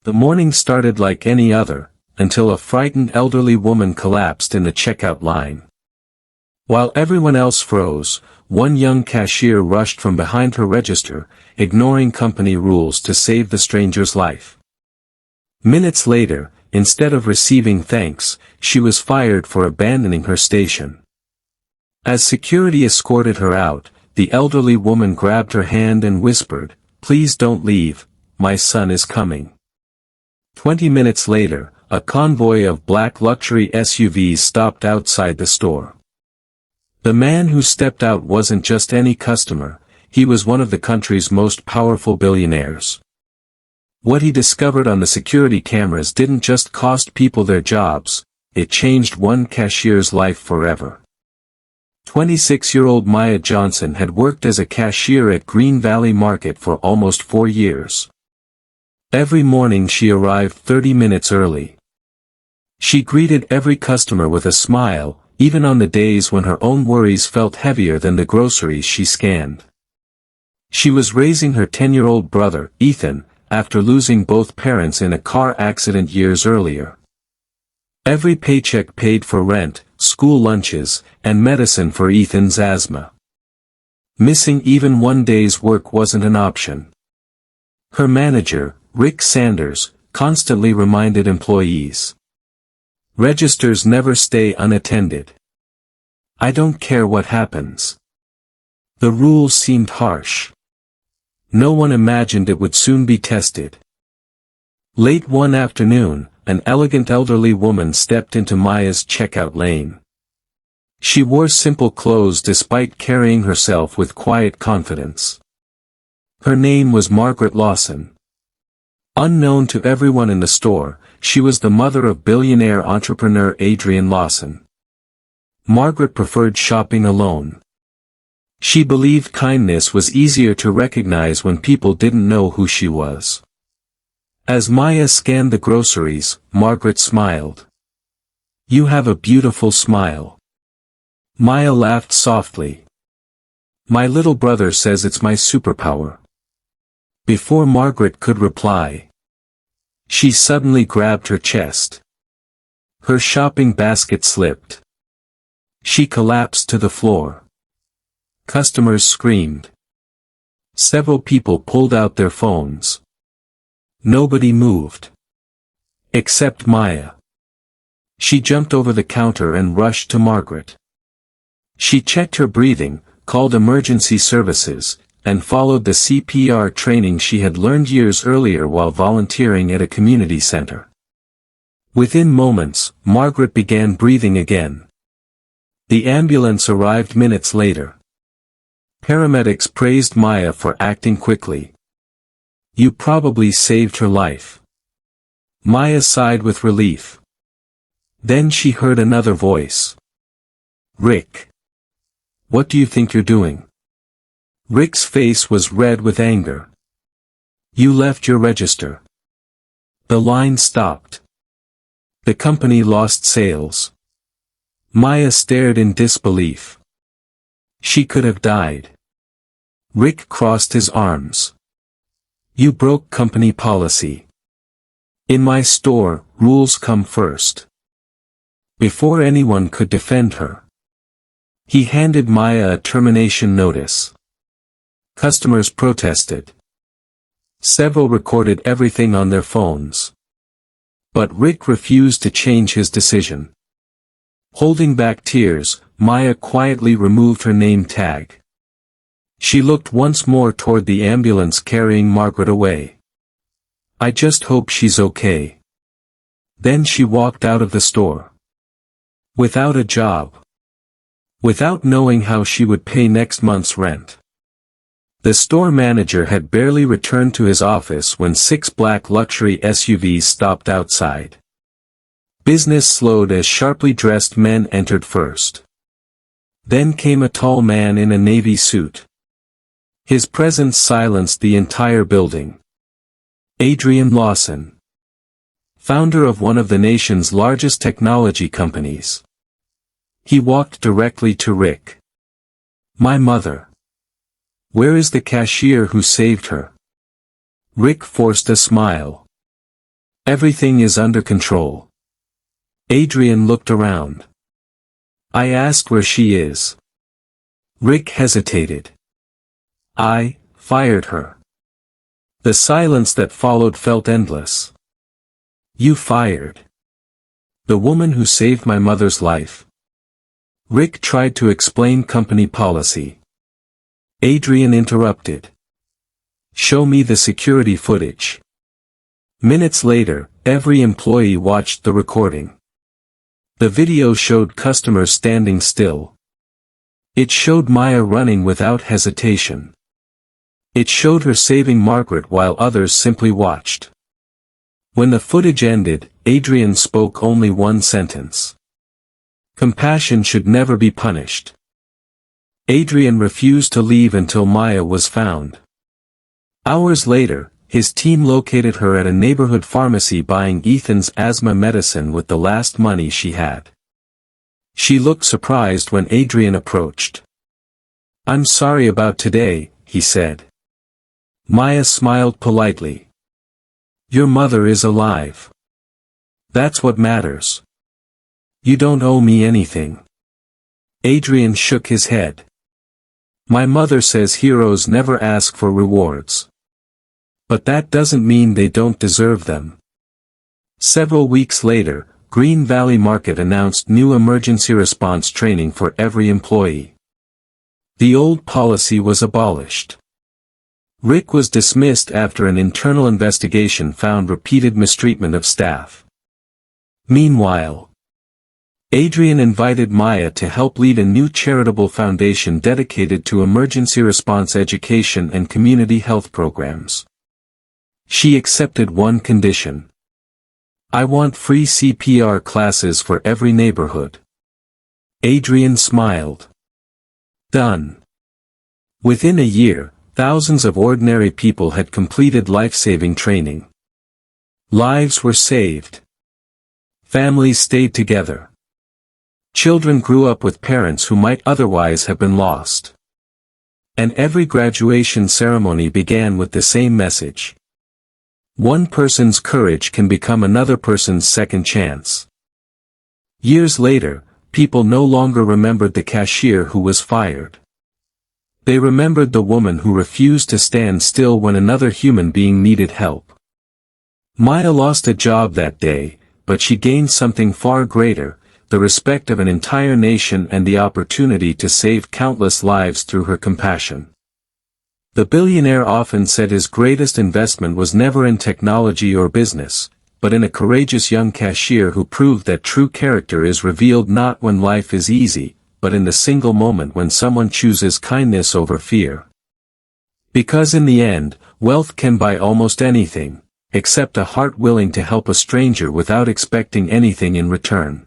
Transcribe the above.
The morning started like any other, until a frightened elderly woman collapsed in the checkout line. While everyone else froze, one young cashier rushed from behind her register, ignoring company rules to save the stranger's life. Minutes later, instead of receiving thanks, she was fired for abandoning her station. As security escorted her out, the elderly woman grabbed her hand and whispered, "Please don't leave, my son is coming." 20 minutes later, a convoy of black luxury SUVs stopped outside the store. The man who stepped out wasn't just any customer, he was one of the country's most powerful billionaires. What he discovered on the security cameras didn't just cost people their jobs, it changed one cashier's life forever. 26-year-old Maya Johnson had worked as a cashier at Green Valley Market for almost 4 years. Every morning she arrived 30 minutes early. She greeted every customer with a smile, even on the days when her own worries felt heavier than the groceries she scanned. She was raising her 10-year-old brother, Ethan, after losing both parents in a car accident years earlier. Every paycheck paid for rent, school lunches, and medicine for Ethan's asthma. Missing even one day's work wasn't an option. Her manager, Rick Sanders, constantly reminded employees. Registers never stay unattended. I don't care what happens. The rules seemed harsh. No one imagined it would soon be tested. Late one afternoon, an elegant elderly woman stepped into Maya's checkout lane. She wore simple clothes despite carrying herself with quiet confidence. Her name was Margaret Lawson. Unknown to everyone in the store, she was the mother of billionaire entrepreneur Adrian Lawson. Margaret preferred shopping alone. She believed kindness was easier to recognize when people didn't know who she was. As Maya scanned the groceries, Margaret smiled. "You have a beautiful smile." Maya laughed softly. "My little brother says it's my superpower." Before Margaret could reply, she suddenly grabbed her chest. Her shopping basket slipped. She collapsed to the floor. Customers screamed. Several people pulled out their phones. Nobody moved. Except Maya. She jumped over the counter and rushed to Margaret. She checked her breathing, called emergency services, and followed the CPR training she had learned years earlier while volunteering at a community center. Within moments, Margaret began breathing again. The ambulance arrived minutes later. Paramedics praised Maya for acting quickly. "You probably saved her life." Maya sighed with relief. Then she heard another voice. "Rick. What do you think you're doing?" Rick's face was red with anger. "You left your register." The line stopped. The company lost sales. Maya stared in disbelief. She could have died. Rick crossed his arms. "You broke company policy. In my store, rules come first." Before anyone could defend her, he handed Maya a termination notice. Customers protested. Several recorded everything on their phones. But Rick refused to change his decision. Holding back tears, Maya quietly removed her name tag. She looked once more toward the ambulance carrying Margaret away. "I just hope she's okay." Then she walked out of the store. Without a job. Without knowing how she would pay next month's rent. The store manager had barely returned to his office when 6 black luxury SUVs stopped outside. Business slowed as sharply dressed men entered first. Then came a tall man in a navy suit. His presence silenced the entire building. Adrian Lawson. Founder of one of the nation's largest technology companies. He walked directly to Rick. "My mother. Where is the cashier who saved her?" Rick forced a smile. Everything is under control. Adrian looked around. I asked where she is. Rick hesitated. I fired her. The silence that followed felt endless. You fired the woman who saved my mother's life. Rick tried to explain company policy. Adrian interrupted. Show me the security footage. Minutes later, every employee watched the recording. The video showed customers standing still. It showed Maya running without hesitation. It showed her saving Margaret while others simply watched. When the footage ended, Adrian spoke only one sentence. Compassion should never be punished. Adrian refused to leave until Maya was found. Hours later, his team located her at a neighborhood pharmacy buying Ethan's asthma medicine with the last money she had. She looked surprised when Adrian approached. I'm sorry about today, he said. Maya smiled politely. Your mother is alive. That's what matters. You don't owe me anything. Adrian shook his head. My mother says heroes never ask for rewards. But that doesn't mean they don't deserve them. Several weeks later, Green Valley Market announced new emergency response training for every employee. The old policy was abolished. Rick was dismissed after an internal investigation found repeated mistreatment of staff. Meanwhile, Adrian invited Maya to help lead a new charitable foundation dedicated to emergency response education and community health programs. She accepted one condition. I want free CPR classes for every neighborhood. Adrian smiled. Done. Within a year, thousands of ordinary people had completed life-saving training. Lives were saved. Families stayed together. Children grew up with parents who might otherwise have been lost. And every graduation ceremony began with the same message. One person's courage can become another person's second chance. Years later, people no longer remembered the cashier who was fired. They remembered the woman who refused to stand still when another human being needed help. Maya lost a job that day, but she gained something far greater, the respect of an entire nation and the opportunity to save countless lives through her compassion. The billionaire often said his greatest investment was never in technology or business, but in a courageous young cashier who proved that true character is revealed not when life is easy, but in the single moment when someone chooses kindness over fear. Because in the end, wealth can buy almost anything, except a heart willing to help a stranger without expecting anything in return.